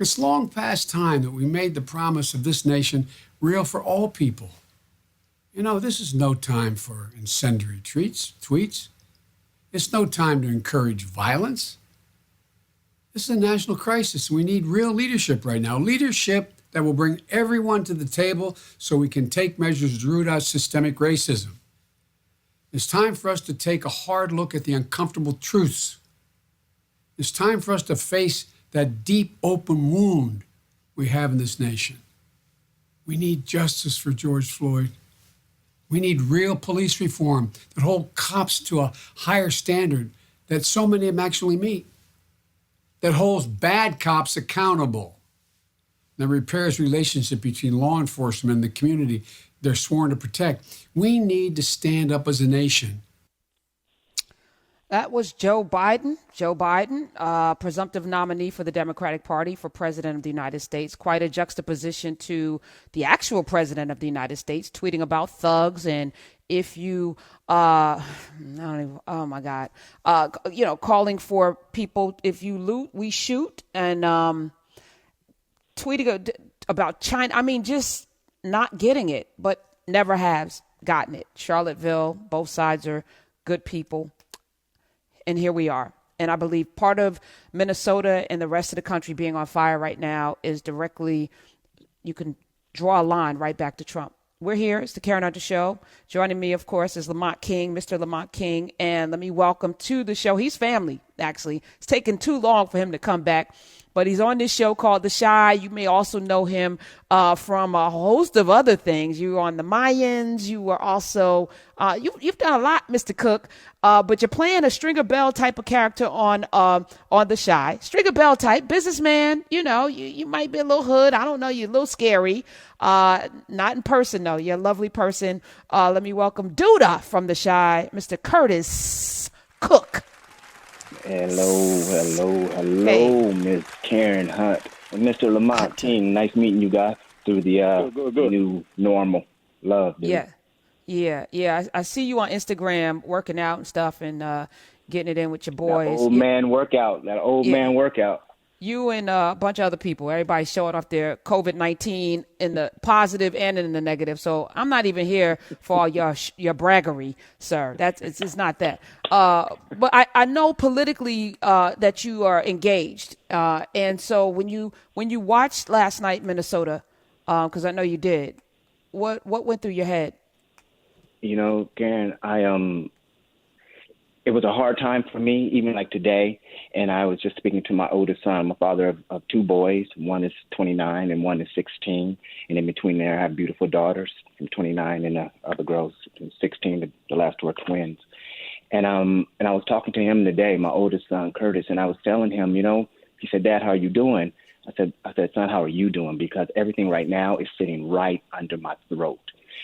It's long past time that we made the promise of this nation real for all people. This is no time for incendiary tweets. It's no time to encourage violence. This is a national crisis, and we need real leadership right now. Leadership that will bring everyone to the table so we can take measures to root out systemic racism. It's time for us to take a hard look at the uncomfortable truths. It's time for us to face that deep, open wound we have in this nation. We need justice for George Floyd. We need real police reform that hold cops to a higher standard that so many of them actually meet, that holds bad cops accountable, that repairs relationship between law enforcement and the community they're sworn to protect. We need to stand up as a nation. That was Joe Biden. Joe Biden, presumptive nominee for the Democratic Party for president of the United States. Quite a juxtaposition to the actual president of the United States, tweeting about thugs and if you, I don't even, oh my God, calling for people, if you loot, we shoot, and tweeting about China. I mean, just not getting it, but never has gotten it. Charlottesville, both sides are good people. And here we are. And I believe part of Minnesota and the rest of the country being on fire right now is directly, you can draw a line right back to Trump. We're here. It's the Karen Hunter Show. Joining me, of course, is Lamont King, Mr. Lamont King. And let me welcome to the show. He's family, actually. It's taken too long for him to come back. But he's on this show called The Chi. You may also know him from a host of other things. You were on the Mayans. You were also, you've done a lot, Mr. Cook. But you're playing a Stringer Bell type of character on The Chi. Stringer Bell type, businessman. You might be a little hood. I don't know. You're a little scary. Not in person, though. You're a lovely person. Let me welcome Douda from The Chi, Mr. Curtis Cook. Hello, Hey. Miss Karen Hunt and Mr. Lamont King. Nice meeting you guys through the Good. new normal. Love, dude. Yeah. I see you on Instagram working out and stuff and getting it in with your boys. That old man workout. You and a bunch of other people, everybody showing off their COVID-19 in the positive and in the negative. So I'm not even here for all your braggery, sir. It's not that. But I know politically that you are engaged. And so when you watched last night Minnesota, because I know you did, what went through your head? Karen, it was a hard time for me, even like today. And I was just speaking to my oldest son. I'm a father of two boys. One is 29 and one is 16. And in between there, I have beautiful daughters from 29 and the other girls from 16. The last two are twins. And I was talking to him today, my oldest son, Curtis, and I was telling him, he said, "Dad, how are you doing?" I said, "Son, how are you doing?" Because everything right now is sitting right under my throat.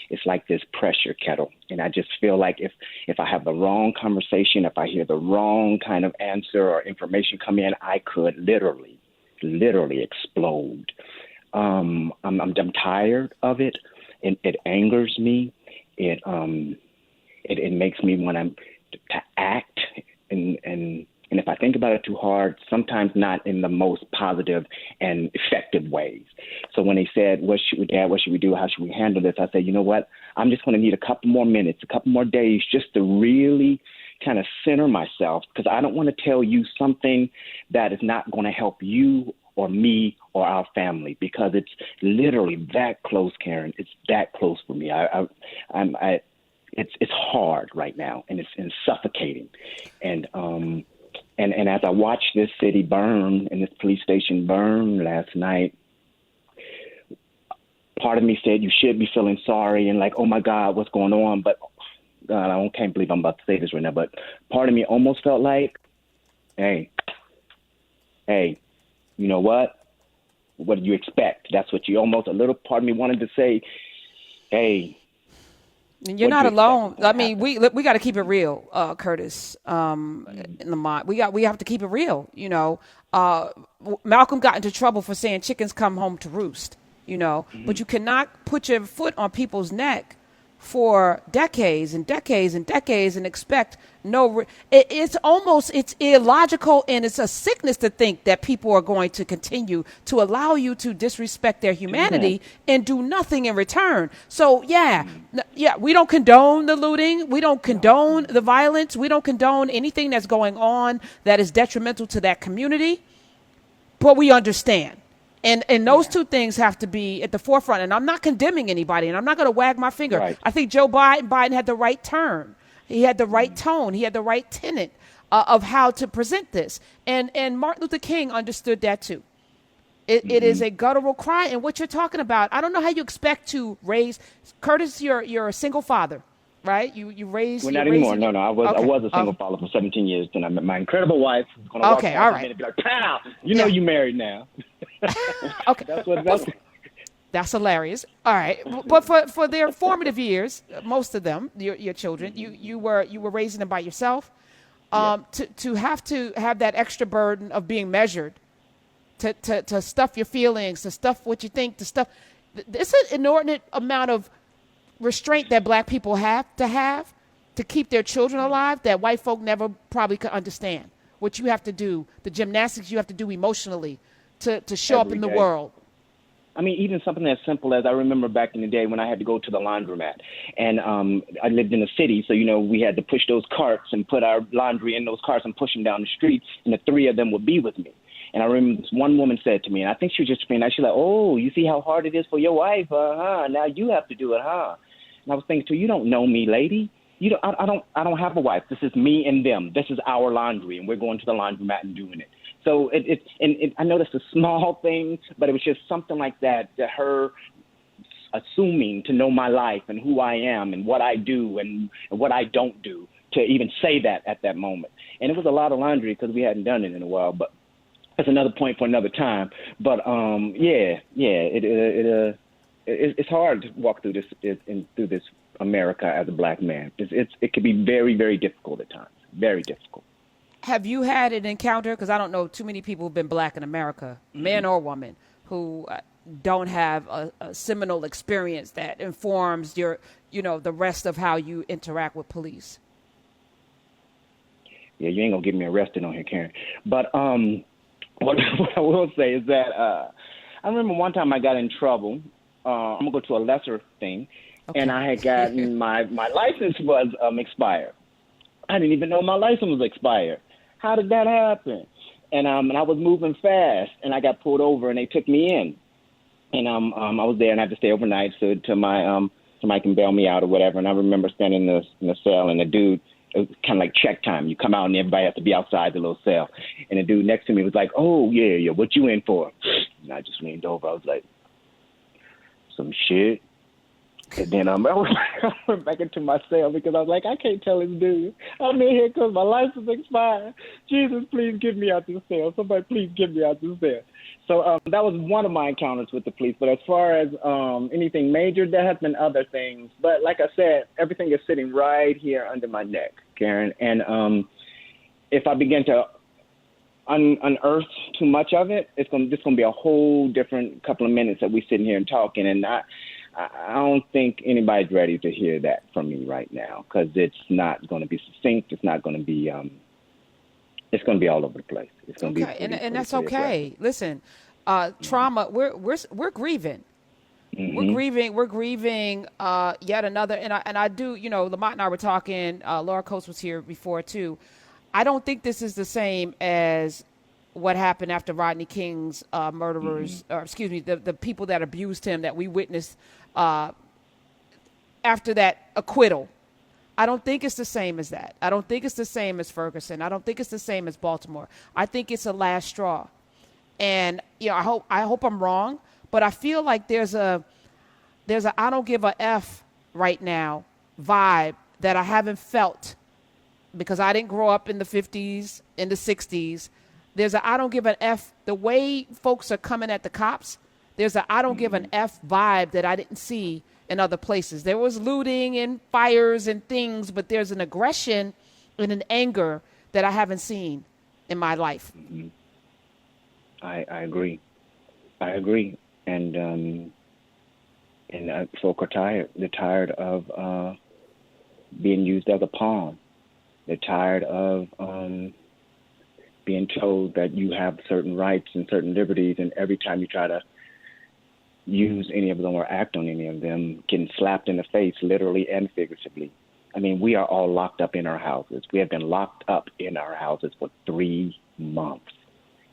It's like this pressure kettle. And I just feel like if I have the wrong conversation, if I hear the wrong kind of answer or information come in, I could literally explode. I'm tired of it. It angers me. It makes me want to act. And if I think about it too hard, sometimes not in the most positive and effective ways. So when they said, what should we do? How should we handle this? I said, you know what? I'm just going to need a couple more minutes, a couple more days just to really kind of center myself, because I don't want to tell you something that is not going to help you or me or our family, because it's literally that close, Karen. It's that close for me. It's hard right now, and it's suffocating. And as I watched this city burn and this police station burn last night, part of me said you should be feeling sorry and like, oh my God, what's going on? But God, can't believe I'm about to say this right now. But part of me almost felt like, hey, you know what? What do you expect? That's what you almost, a little part of me wanted to say, hey. And you're not alone. I mean, we got to keep it real, Curtis, Lamont. We have to keep it real. Malcolm got into trouble for saying chickens come home to roost. But you cannot put your foot on people's neck for decades and decades and decades and expect it's illogical, and it's a sickness to think that people are going to continue to allow you to disrespect their humanity and do nothing in return. So we don't condone the looting, we don't condone the violence, we don't condone anything that's going on that is detrimental to that community, but we understand. And those two things have to be at the forefront. And I'm not condemning anybody, and I'm not going to wag my finger. Right. I think Joe Biden had the right turn. He had the right tone. He had the right tenet of how to present this. And Martin Luther King understood that too. It is a guttural cry. And what you're talking about, I don't know how you expect to raise. Curtis, you're a single father, right? You raised. Well, not anymore. No. I was a single father for 17 years. Then I met my incredible wife. Who's gonna walk all right. And be like, pow! You married now. Okay. That's hilarious. All right, but for their formative years, most of them, your children, you were raising them by yourself. To have that extra burden of being measured, to stuff your feelings, to stuff what you think, to stuff. It's an inordinate amount of restraint that black people have to keep their children alive that white folk never probably could understand. What you have to do, the gymnastics you have to do emotionally to show up in the world. I mean, even something as simple as I remember back in the day when I had to go to the laundromat, and I lived in the city, so, we had to push those carts and put our laundry in those carts and push them down the street, and the three of them would be with me. And I remember this one woman said to me, and I think she was just being nice, she's like, oh, you see how hard it is for your wife, now you have to do it, And I was thinking, you don't know me, lady. I don't have a wife. This is me and them. This is our laundry, and we're going to the laundromat and doing it. So I know that's a small thing, but it was just something like that her assuming to know my life and who I am and what I do and what I don't do, to even say that at that moment. And it was a lot of laundry because we hadn't done it in a while, but that's another point for another time. But it's hard to walk through this America as a black man. It can be very, very difficult at times. Very difficult. Have you had an encounter? Because I don't know too many people who've been black in America, man or woman, who don't have a seminal experience that informs the rest of how you interact with police. Yeah, you ain't gonna get me arrested on here, Karen. But what I will say is that I remember one time I got in trouble. I'm gonna go to a lesser thing, and I had gotten my license was expired. I didn't even know my license was expired. How did that happen? And I was moving fast, and I got pulled over, and they took me in. And I was there, and I had to stay overnight, so to somebody can bail me out or whatever. And I remember standing in the cell, and the dude, it was kind of like check time. You come out, and everybody has to be outside the little cell. And the dude next to me was like, "Oh yeah, what you in for?" And I just leaned over. I was like, "Some shit." And then I went back into my cell because I was like, I can't tell this dude I'm in here because my license expired. Jesus, please get me out this cell. Somebody please get me out this cell. So that was one of my encounters with the police. But as far as anything major, there has been other things. But like I said, everything is sitting right here under my neck, Karen. And if I begin to unearth too much of it, it's going to be a whole different couple of minutes that we sitting here and talking. And I don't think anybody's ready to hear that from me right now because it's not going to be succinct. It's not going to be. It's going to be all over the place. It's going to be. And that's okay. Listen, trauma. We're grieving. Mm-hmm. We're grieving. Yet another. And I do. Lamont and I were talking. Laura Coates was here before too. I don't think this is the same as what happened after Rodney King's murderers, or excuse me, the people that abused him that we witnessed after that acquittal. I don't think it's the same as that. I don't think it's the same as Ferguson. I don't think it's the same as Baltimore. I think it's a last straw. And I hope I'm wrong, but I feel like there's a I don't give a F right now vibe that I haven't felt because I didn't grow up in the 50s, in the 60s. There's a I don't give an F. The way folks are coming at the cops, there's a I don't give an F vibe that I didn't see in other places. There was looting and fires and things, but there's an aggression and an anger that I haven't seen in my life. Mm-hmm. I agree. And And folk are tired. They're tired of being used as a pawn. They're tired of being told that you have certain rights and certain liberties, and every time you try to use any of them or act on any of them, getting slapped in the face, literally and figuratively. I mean, we are all locked up in our houses. We have been locked up in our houses for 3 months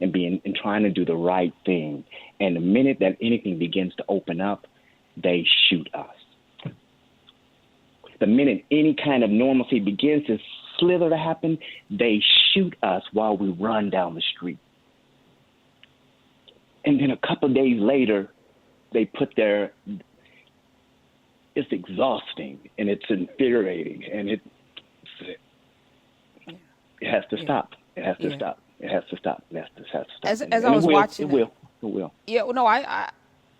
and trying to do the right thing. And the minute that anything begins to open up, they shoot us. The minute any kind of normalcy begins to slither to happen, they shoot us while we run down the street. And then a couple of days later, they put their, it's exhausting and it's infuriating and it has to stop. It has to stop. It has to stop. It has to stop. As I was watching, it will. Yeah, no,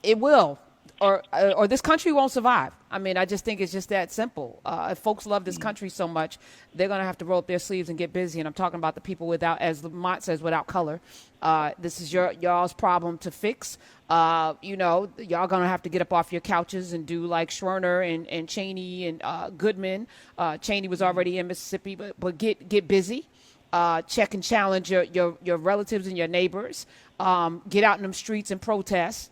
it will, or this country won't survive. I mean, I just think it's just that simple. If folks love this country so much, they're going to have to roll up their sleeves and get busy. And I'm talking about the people without, as Lamont says, without color. This is y'all's problem to fix. Y'all going to have to get up off your couches and do like Schwerner and Cheney and Goodman. Cheney was already in Mississippi, but get busy. Check and challenge your relatives and your neighbors. Get out in them streets and protest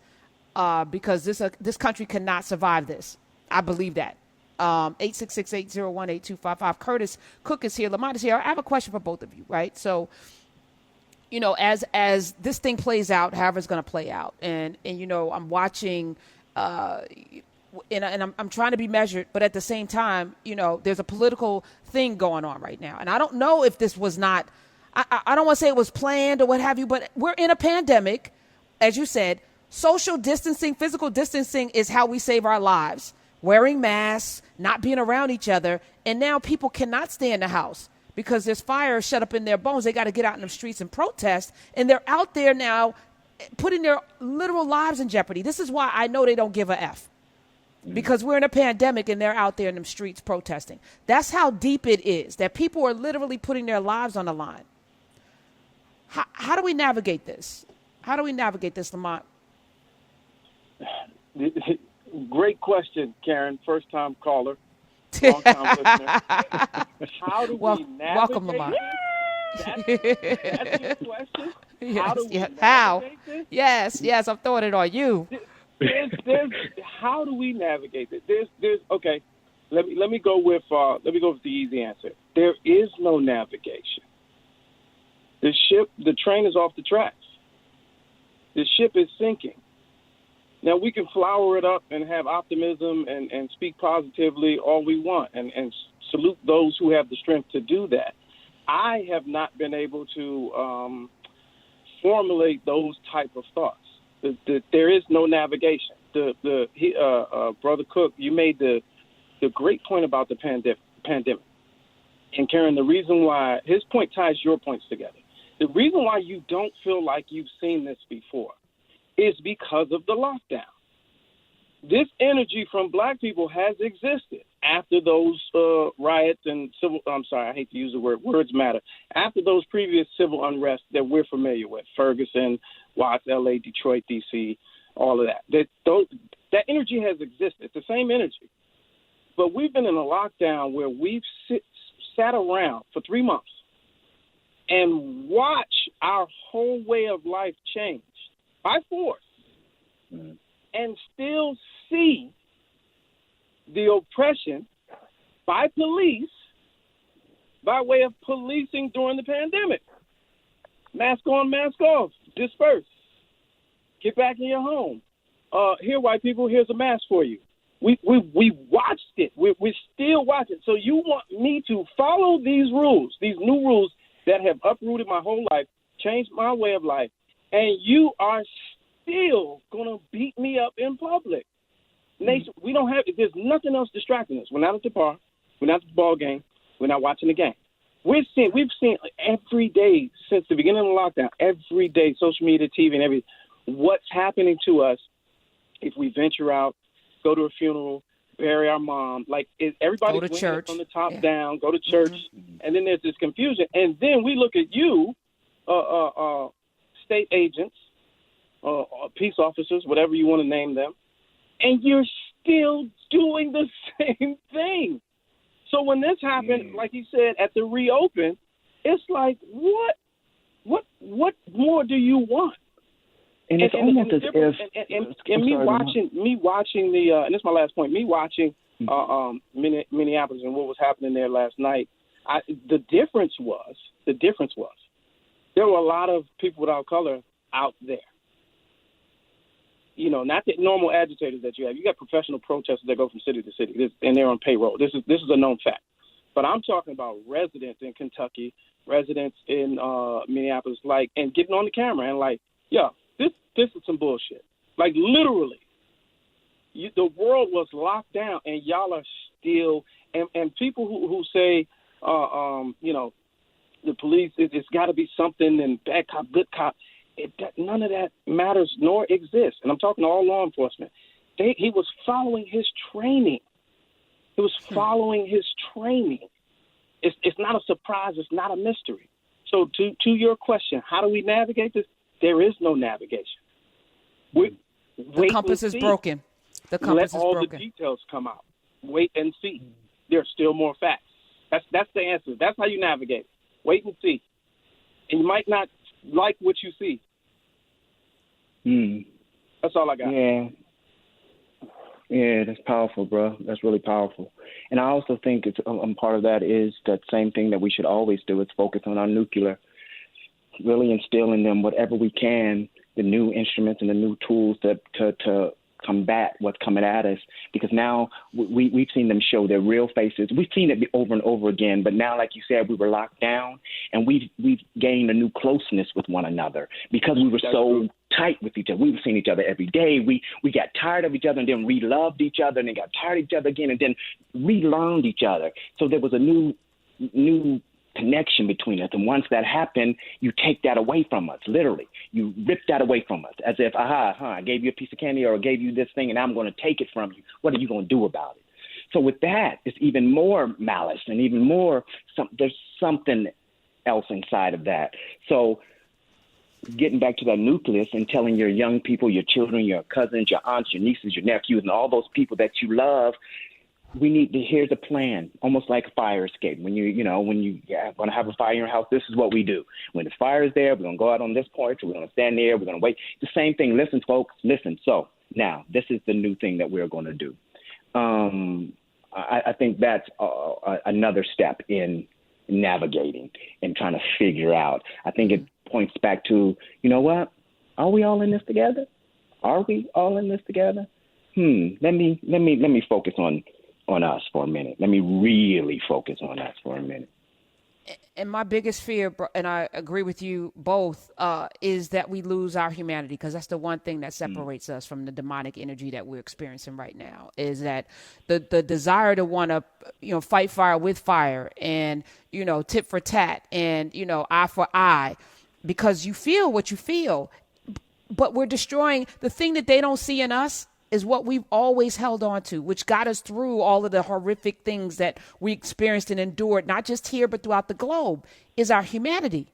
because this country cannot survive this. I believe that. 866-801-8255. Curtis Cook is here. Lamont is here. I have a question for both of you, right? So, as this thing plays out, however it's going to play out, and I'm watching, and I'm trying to be measured, but at the same time, there's a political thing going on right now, and I don't know if this was not. I don't want to say it was planned or what have you, but we're in a pandemic, as you said. Social distancing, physical distancing is how we save our lives. Wearing masks, not being around each other, and now people cannot stay in the house because there's fire shut up in their bones. They got to get out in the streets and protest, and they're out there now putting their literal lives in jeopardy. This is why I know they don't give a F, because we're in a pandemic and they're out there in the streets protesting. That's how deep it is, that people are literally putting their lives on the line. How do we navigate this? How do we navigate this, Lamont? Great question, Karen. First-time caller, long-time listener. How do we navigate? Welcome, Lamont. That's your question. How do we navigate this? Yes, I'm throwing it on you. How do we navigate this? Okay. Let me go with the easy answer. There is no navigation. The train is off the tracks. The ship is sinking. Now, we can flower it up and have optimism and speak positively all we want and salute those who have the strength to do that. I have not been able to formulate those type of thoughts. There is no navigation. Brother Cook, you made the great point about the pandemic. And Karen, the reason why his point ties your points together. The reason why you don't feel like you've seen this before is because of the lockdown. This energy from black people has existed after those riots and I hate to use the word, words matter, after those previous civil unrest that we're familiar with, Ferguson, Watts, L.A., Detroit, D.C., all of that. That energy has existed. It's the same energy. But we've been in a lockdown where we've sat around for 3 months and watch our whole way of life change by force, and still see the oppression by police by way of policing during the pandemic. Mask on, mask off, disperse, get back in your home. Here, white people, here's a mask for you. We watched it. We're still watching. So you want me to follow these rules, these new rules that have uprooted my whole life, changed my way of life, and you are still going to beat me up in public. Nation, there's nothing else distracting us. We're not at the bar. We're not at the ball game. We're not watching the game. We've seen every day since the beginning of the lockdown, every day, social media, TV, and everything, what's happening to us if we venture out, go to a funeral, bury our mom. Like, everybody's winning it from the top down, go to church, and then there's this confusion. And then we look at you, state agents, peace officers, whatever you want to name them, and you're still doing the same thing. So when this happened, like he said, at the reopen, it's like, what more do you want? And it's almost as if me watching the and this is my last point. Me watching Minneapolis and what was happening there last night. The difference was there were a lot of people without color out there. You know, not the normal agitators that you have. You got professional protesters that go from city to city, and they're on payroll. This is a known fact. But I'm talking about residents in Kentucky, residents in Minneapolis, and getting on the camera and this is some bullshit. Like, literally, the world was locked down, and y'all are still. And people who say, the police, it's got to be something, and bad cop, good cop. None of that matters nor exists. And I'm talking to all law enforcement. He was following his training. It's not a surprise. It's not a mystery. So to your question, how do we navigate this? There is no navigation. The compass is broken. The compass is broken. Let all the details come out. Wait and see. There's still more facts. That's the answer. That's how you navigate. Wait and see. And you might not like what you see. That's all I got. Yeah, that's powerful, bro. That's really powerful. And I also think it's part of that is that same thing that we should always do is focus on our nuclear, really instill in them whatever we can, the new instruments and the new tools to combat what's coming at us, because now we've seen them show their real faces. We've seen it over and over again, but now, like you said, we were locked down, and we've gained a new closeness with one another because we were so tight with each other. We were seeing each other every day. We got tired of each other and then re-loved each other and then got tired of each other again and then relearned each other. So there was a new connection between us. And once that happened, you take that away from us, literally. You rip that away from us as if, I gave you a piece of candy or I gave you this thing and I'm going to take it from you. What are you going to do about it? So with that, it's even more malice and even more, there's something else inside of that. So getting back to that nucleus and telling your young people, your children, your cousins, your aunts, your nieces, your nephews, and all those people that you love, here's a plan, almost like a fire escape. When you're going to have a fire in your house, this is what we do. When the fire is there, we're going to go out on this porch, we're going to stand there, we're going to wait. The same thing. Listen, folks, listen. So now this is the new thing that we're going to do. I think that's another step in navigating and trying to figure out. I think it points back to, you know what? Are we all in this together? Are we all in this together? Let me focus on us for a minute. Let me really focus on us for a minute. And my biggest fear, and I agree with you both, is that we lose our humanity, because that's the one thing that separates us from the demonic energy that we're experiencing right now, is that the desire to want to, fight fire with fire and, tit for tat and, eye for eye, because you feel what you feel, but we're destroying the thing that they don't see in us. Is what we've always held on to, which got us through all of the horrific things that we experienced and endured, not just here, but throughout the globe, is our humanity.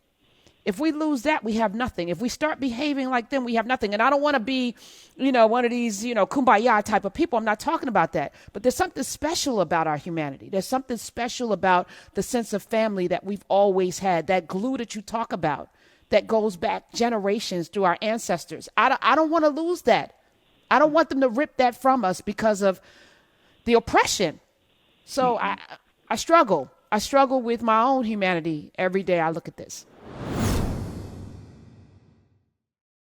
If we lose that, we have nothing. If we start behaving like them, we have nothing. And I don't want to be, one of these, kumbaya type of people. I'm not talking about that. But there's something special about our humanity. There's something special about the sense of family that we've always had, that glue that you talk about, that goes back generations through our ancestors. I don't want to lose that. I don't want them to rip that from us because of the oppression. So I struggle. I struggle with my own humanity every day I look at this.